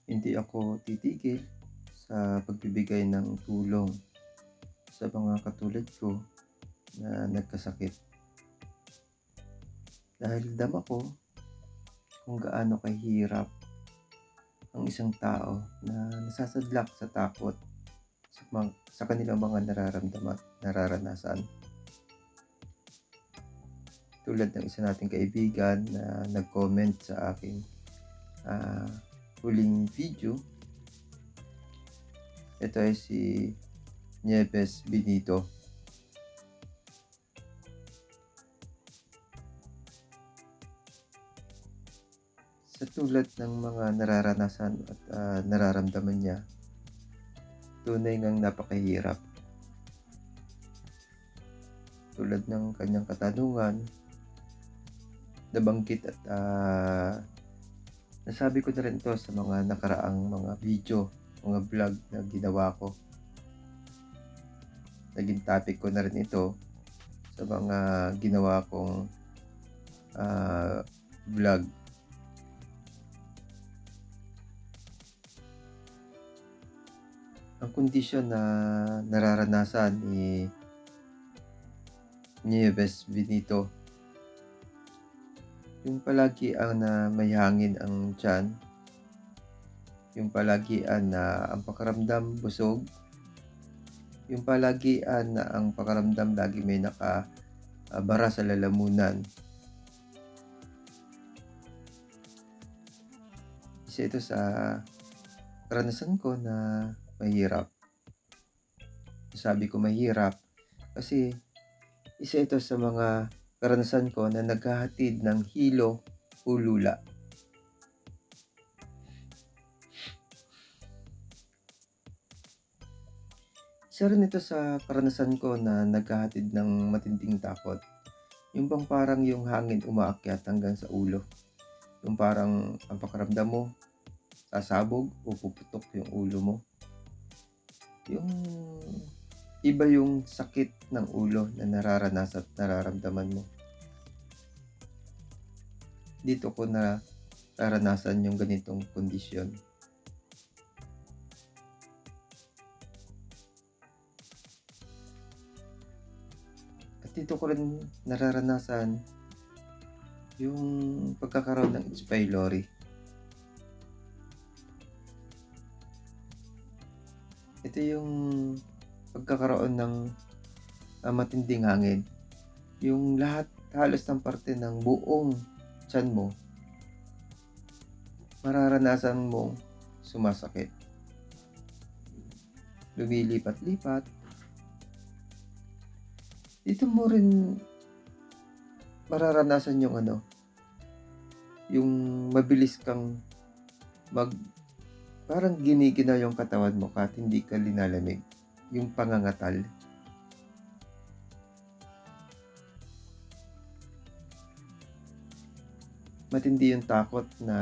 Hindi ako titigil sa pagbibigay ng tulong sa mga katulad ko na nagkasakit. Dahil dama ko kung gaano kahirap ang isang tao na nasasadlak sa takot sa kanilang mga nararamdaman at nararanasan. Tulad ng isa nating kaibigan na nag-comment sa aking ah, huling video. Ito ay si Nieves Benito. Sa tulad ng mga nararanasan at nararamdaman niya, tunay ngang napakahirap. Tulad ng kanyang katanungan, nabanggit at nasabi ko na rin ito sa mga nakaraang mga video, mga vlog na ginawa ko. Naging topic ko na rin ito sa mga ginawa kong vlog. Ang kondisyon na nararanasan ni Nieves Benito, yung palagian na may hangin ang tiyan, yung palagian na ang pakaramdam busog, yung palagian na ang pakaramdam lagi may nakabara sa lalamunan. Isa ito sa karanasan ko na mahirap. Sabi ko mahirap kasi isa ito sa mga karanasan ko na naghahatid ng hilo o lula. Isa rin ito sa karanasan ko na naghahatid ng matinding takot. Yung bang parang yung hangin umaakyat hanggang sa ulo. Yung parang ang pakaramdam mo, sasabog o puputok yung ulo mo. Yung iba yung sakit ng ulo na nararanasan at nararamdaman mo. Dito ko na naranasan yung ganitong kondisyon. At dito ko rin nararanasan yung pagkakaroon ng H. pylori. Ito yung pagkakaroon ng matinding hangin. Yung lahat, halos ng parte ng buong tiyan mo, mararanasan mong sumasakit. Lumilipat-lipat. Dito mo rin mararanasan yung yung mabilis kang parang giniginaw yung katawan mo kahit hindi ka linalamig. Yung pangangatal. Matindi yung takot na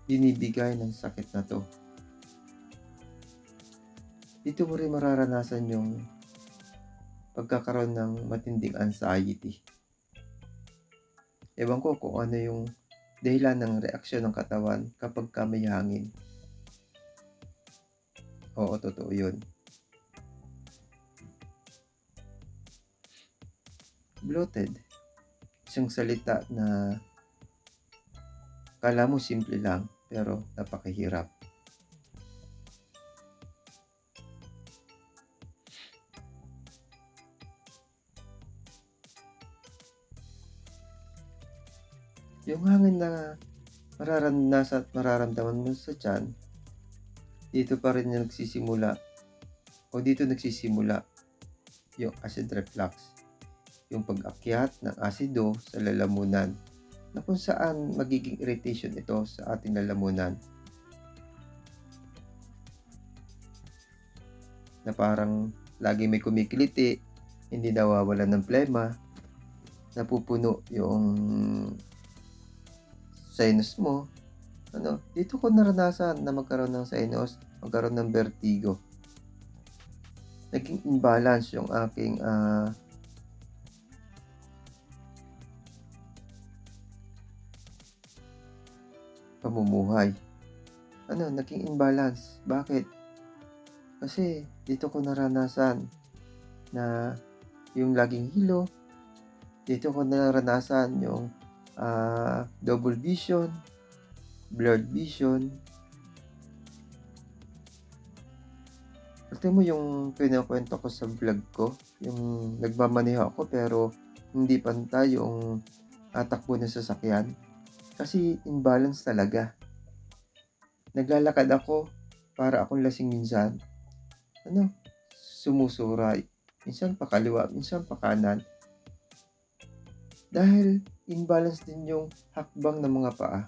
binibigay ng sakit na to. Dito mo rin mararanasan yung pagkakaroon ng matinding anxiety. Ewan ko kung ano yung dahilan ng reaksyon ng katawan kapag ka may hangin. Oo, totoo yun. Bloated. Isang salita na kala mo simple lang pero napakahirap. Yung hangin na mararanasan at mararamdaman mo sa tiyan, dito pa rin yung nagsisimula yung acid reflux. Yung pag-akyat ng asido sa lalamunan na kung saan magiging irritation ito sa ating lalamunan. Na parang lagi may kumikiliti, hindi nawawalan ng plema, napupuno yung sinus mo. Dito ko naranasan na magkaroon ng sinus, magkaroon ng vertigo. Naging imbalance yung aking pamumuhay. Naging imbalance. Bakit? Kasi dito ko naranasan na yung laging hilo, dito ko naranasan yung double vision, blurred vision. Alam mo yung kinukuwento ko sa vlog ko, yung nagmamaneho ako pero hindi pantay yung takbo ng sasakyan. Kasi imbalance talaga. Naglalakad ako, para akong lasing minsan. Sumusuray. Minsan pa kaliwa, minsan pa kanan. Dahil imbalance din yung hakbang ng mga paa.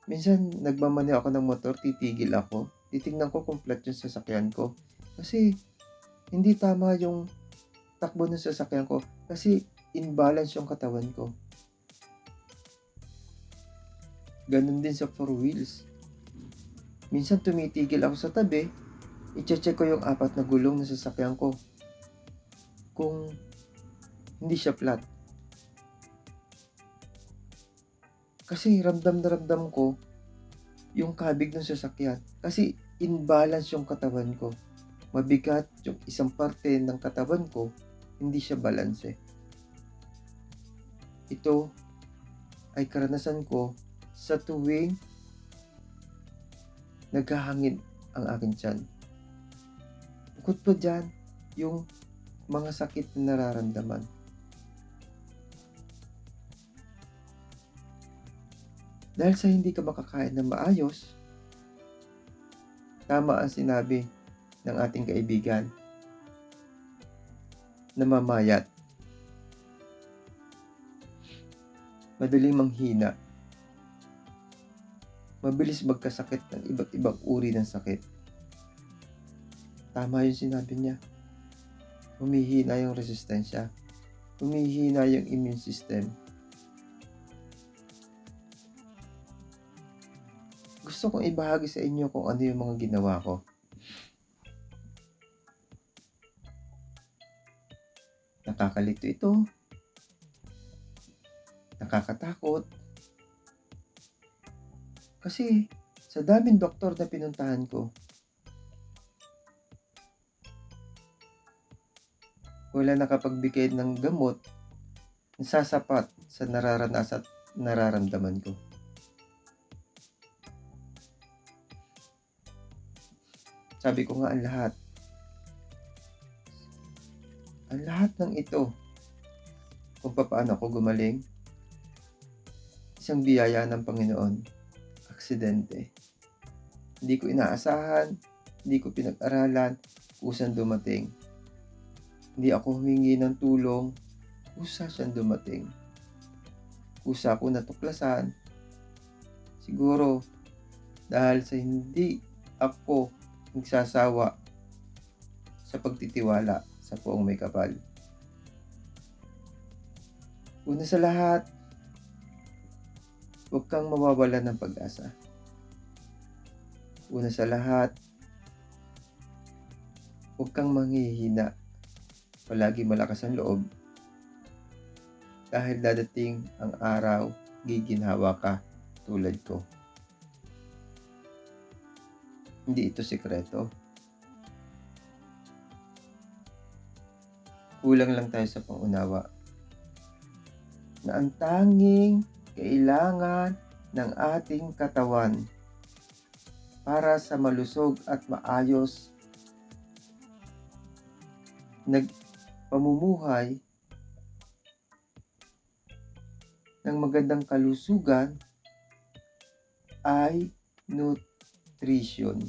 Minsan nagmamaneho ako ng motor, titigil ako. Titignan ko kung flat yung sasakyan ko. Kasi hindi tama yung takbo ng sasakyan ko. Kasi imbalance yung katawan ko. Ganun din sa four wheels. Minsan tumitigil ako sa tabi, i-check ko yung 4 na gulong ng sasakyan ko. Kung hindi siya flat. Kasi ramdam na ramdam ko yung kabig ng sasakyan. Kasi imbalance yung katawan ko. Mabigat yung isang parte ng katawan ko, hindi siya balanse. Ito ay karanasan ko sa tuwing naghahangin ang aking tiyan. Bukod pa dyan, yung mga sakit na nararamdaman. Dahil sa hindi ka makakain ng maayos, tama ang sinabi ng ating kaibigan, namamayat, madaling manghina, mabilis magkasakit ng iba't ibang uri ng sakit. Tama yung sinabi niya. Humihina yung resistensya. Humihina yung immune system. Gusto kong ibahagi sa inyo kung ano yung mga ginawa ko. Nakakalito ito. Nakakatakot. Kasi sa daming doktor na pinuntahan ko, wala nakapagbigay ng gamot na sasapat sa nararanasan at nararamdaman ko. Sabi ko nga ang lahat ng ito, kung paano ako gumaling, isang biyaya ng Panginoon. Aksidente. Hindi ko inaasahan, hindi ko pinag-aralan, kusang dumating. Hindi ako humingi ng tulong, kusa siyang dumating. Kusa ako natuklasan. Siguro, dahil sa hindi ako nagsasawa sa pagtitiwala sa Poong May Kapal. Una sa lahat, huwag kang mawawalan ng pag-asa. Una sa lahat, huwag kang manghihina. Palagi malakas ang loob. Dahil dadating ang araw, giginhawa ka tulad ko. Hindi ito sikreto. Kulang lang tayo sa pangunawa na ang tanging kailangan ng ating katawan para sa malusog at maayos pamumuhay ng magandang kalusugan ay nutrition.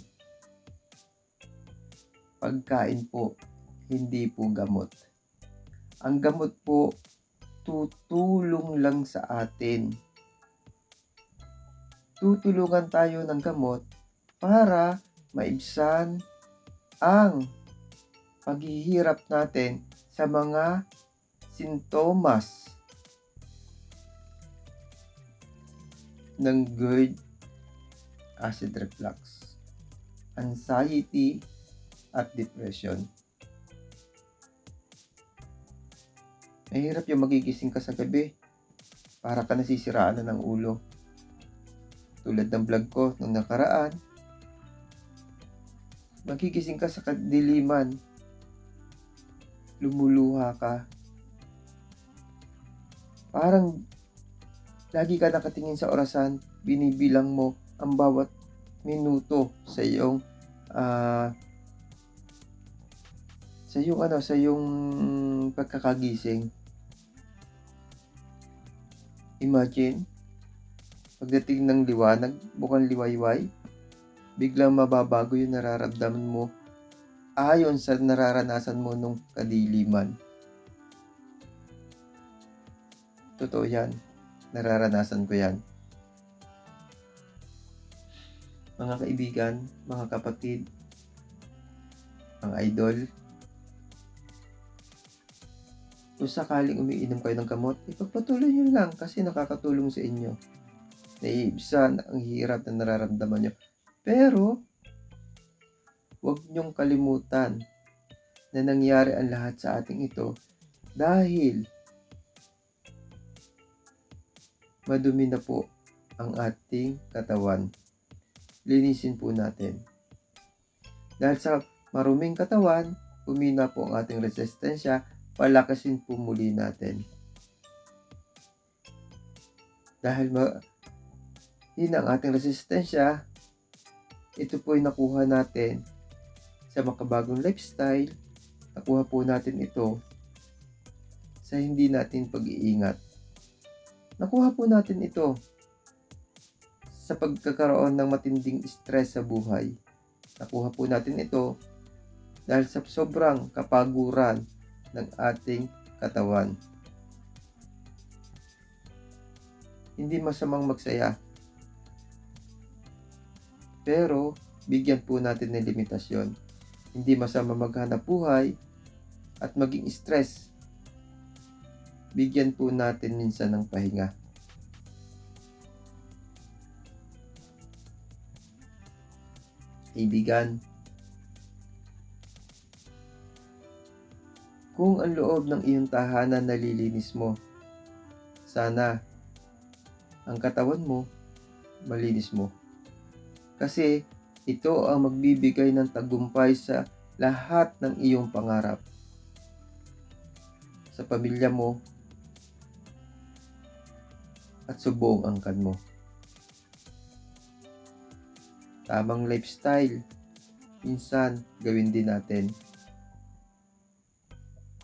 Pagkain po, hindi po gamot. Ang gamot po, tutulong lang sa atin. Tutulungan tayo ng gamot para maibsan ang paghihirap natin sa mga sintomas ng GERD, acid reflux, anxiety, at depression. Mahirap yung magigising ka sa gabi, para ka nasisiraan na ng ulo. Tulad ng vlog ko nung nakaraan, magigising ka sa kadiliman, lumuluha ka. Parang lagi ka nakatingin sa orasan, binibilang mo ang bawat minuto sa iyong sa iyong pagkakagising. Imagine, pagdating ng liwanag, mukhang liwayway, biglang mababago yung nararamdaman mo ayon sa nararanasan mo nung kadiliman. Totoo yan. Nararanasan ko yan. Mga kaibigan, mga kapatid, mga idol, kung sakaling umiinom kayo ng gamot, ipagpatuloy nyo lang kasi nakakatulong sa inyo. Naiibsan ang hirap na nararamdaman nyo. Pero, huwag nyong kalimutan na nangyari ang lahat sa ating ito dahil madumi na po ang ating katawan. Linisin po natin. Dahil sa maruming katawan, humina po ang ating resistensya, palakasin po muli natin. Dahil hina ang ating resistensya, ito po ay nakuha natin sa makabagong lifestyle. Nakuha po natin ito sa hindi natin pag-iingat. Nakuha po natin ito sa pagkakaroon ng matinding stress sa buhay. Nakuha po natin ito dahil sa sobrang kapaguran ng ating katawan. Hindi masamang magsaya. Pero, bigyan po natin ng limitasyon. Hindi masama maghanap buhay at maging stress. Bigyan po natin minsan ng pahinga. Kaibigan, kung ang loob ng iyong tahanan nalilinis mo, sana ang katawan mo malinis mo. Kasi ito ang magbibigay ng tagumpay sa lahat ng iyong pangarap. Sa pamilya mo at sa buong angkan mo. Tamang lifestyle, minsan gawin din natin.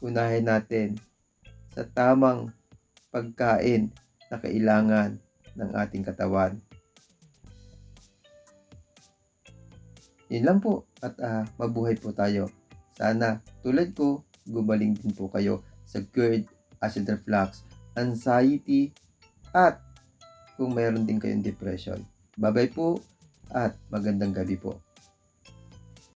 Unahin natin sa tamang pagkain na kailangan ng ating katawan. Yun lang po at mabuhay po tayo. Sana tulad ko, gumaling din po kayo sa GERD, acid reflux, anxiety, at kung mayroon din kayong depression. Bye-bye po at magandang gabi po.